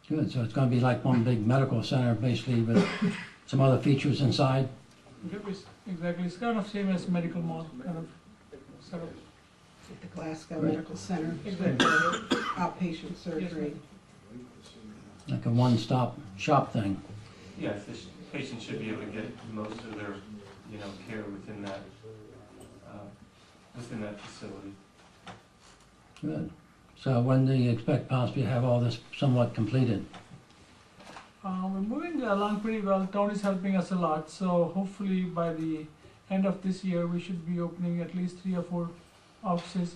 Good, so it's gonna be like one big medical center, basically, with some other features inside? Exactly, it's kind of same as medical mall, kind of setup. At the Glasgow Great. Medical Center, Exactly. outpatient surgery. Like a one-stop shop thing? Yes, this patient should be able to get most of their, care within that facility. Good. So when do you expect possibly to have all this somewhat completed? We're moving along pretty well. Town is helping us a lot, so hopefully by the end of this year, we should be opening at least 3 or 4 offices,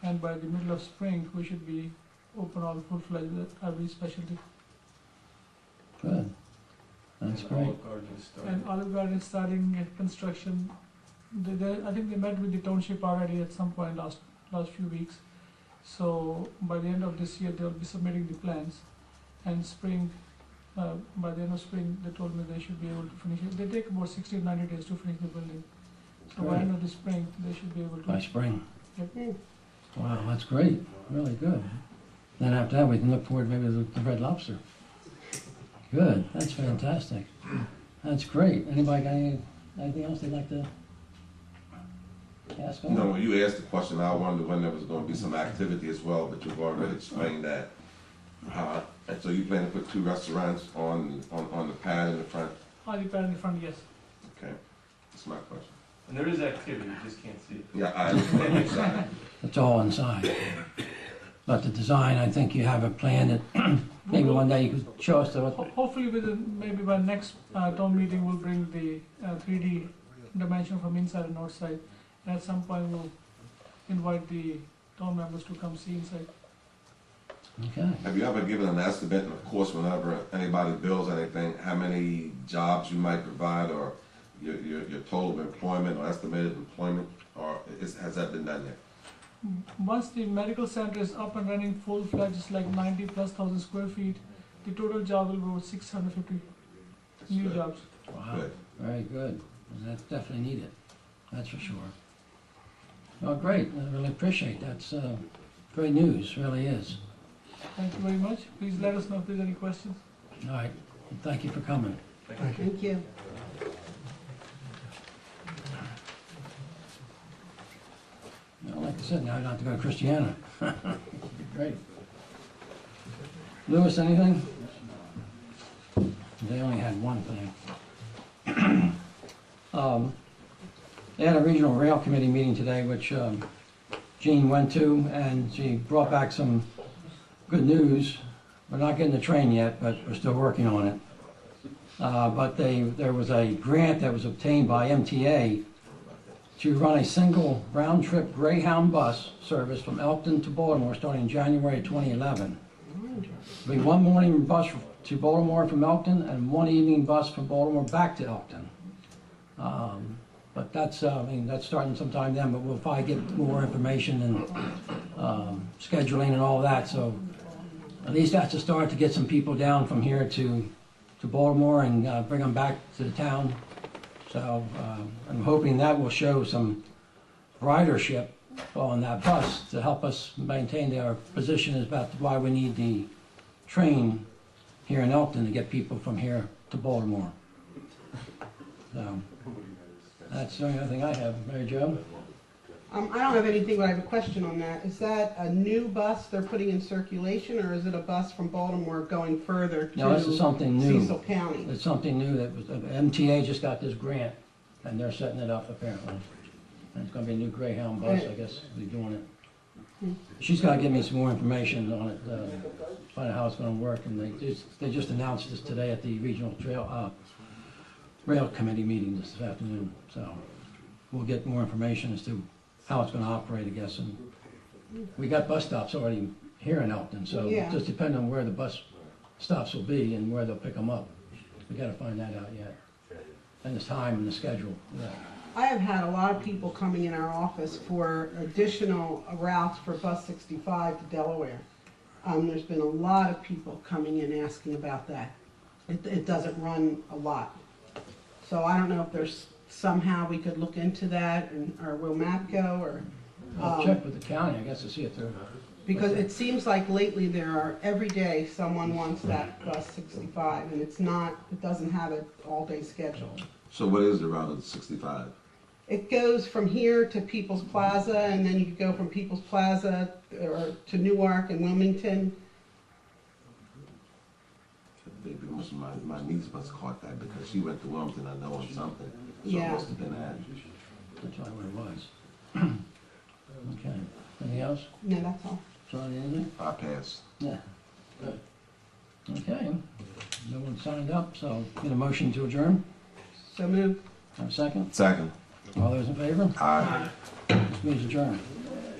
and by the middle of spring, we should be open all full-fledged with every specialty. Good. That's And great. Olive Garden is starting. And Olive Garden is starting construction. I think they met with the township already at some point last few weeks. So by the end of this year, they'll be submitting the plans. And spring, by the end of spring, they told me they should be able to finish it. They take about 60 to 90 days to finish the building. So by Great. end of the spring, they should be able to. By spring? Yep. Wow, that's great, really good. Then after that, we can look forward maybe to the Red Lobster. Good, that's fantastic. That's great. Anybody got anything else they'd like to ask on? No, when you asked the question, I wondered when there was gonna be some activity as well, but you've already explained that. And so you plan to put 2 restaurants on the pad in the front? On the pad in the front, yes. Okay, that's my question. And there is activity, you just can't see it. Yeah, I understand inside. It's all inside. But the design, I think you have a plan that maybe one day you could show us the, Hopefully maybe by next town meeting, we'll bring the 3D dimension from inside and outside. And at some point, we'll invite the town members to come see inside. okay. Have you ever given an estimate, and of course, whenever anybody builds anything, how many jobs you might provide, or your total employment or estimated employment, or has that been done yet? Once the medical center is up and running full-fledged, it's like 90,000+ square feet, the total job will be about 650 new good. jobs. Wow, Good. very good. And that's definitely needed, that's for sure. Well, great, I really appreciate that. That's great news, really is. Thank you very much. Please let us know if there's any questions. All right, thank you for coming. Thank you. Well, like I said, now I don't have to go to Christiana. Great. Louis, anything? They only had one thing. They had a regional rail committee meeting today, which Jean went to, and she brought back some good news. We're not getting the train yet, but we're still working on it. But there was a grant that was obtained by MTA to run a single round-trip Greyhound bus service from Elkton to Baltimore starting January 2011. It'll be one morning bus to Baltimore from Elkton and one evening bus from Baltimore back to Elkton. But that's, that's starting sometime then, but we'll probably get more information and scheduling and all that. So at least that's a start to get some people down from here to Baltimore and bring them back to the town. So I'm hoping that will show some ridership on that bus to help us maintain our position is about why we need the train here in Elkton to get people from here to Baltimore. So that's the only other thing I have. Mary Jo? I don't have anything, but I have a question on that. Is that a new bus they're putting in circulation, or is it a bus from Baltimore going further to No, this is something new. Cecil County? It's something new that was, MTA just got this grant and they're setting it up apparently. And it's gonna be a new Greyhound bus, I guess, they're doing it. She's gotta give me some more information on it, find out how it's gonna work, and they just announced this today at the regional rail committee meeting this afternoon, so we'll get more information as to how it's gonna operate, I guess, and we got bus stops already here in Elkton, so Yeah. just depending on where the bus stops will be and where they'll pick them up. We gotta find that out yet, and the time and the schedule, yeah. I have had a lot of people coming in our office for additional routes for bus 65 to Delaware. There's been a lot of people coming in asking about that. It doesn't run a lot. So I don't know if there's somehow we could look into that, or will Matt go, or? I'll check with the county, I guess, to see if they're Because it seems like lately there are, every day, someone wants that bus 65, and it's not, it doesn't have an all-day schedule. So what is the route of the 65? It goes from here to People's Plaza, and then you could go from People's Plaza or to Newark and Wilmington. Maybe my niece must have caught that because she went to Wilmington, I know, on something. So it Yeah. must have been that. That's probably what it was. Okay, anything else? No, that's all. Charlie, anything? I passed. Yeah. Okay, no one signed up, so get a motion to adjourn. So moved. Have a second? Second. All those in favor? Aye. This meeting's adjourned.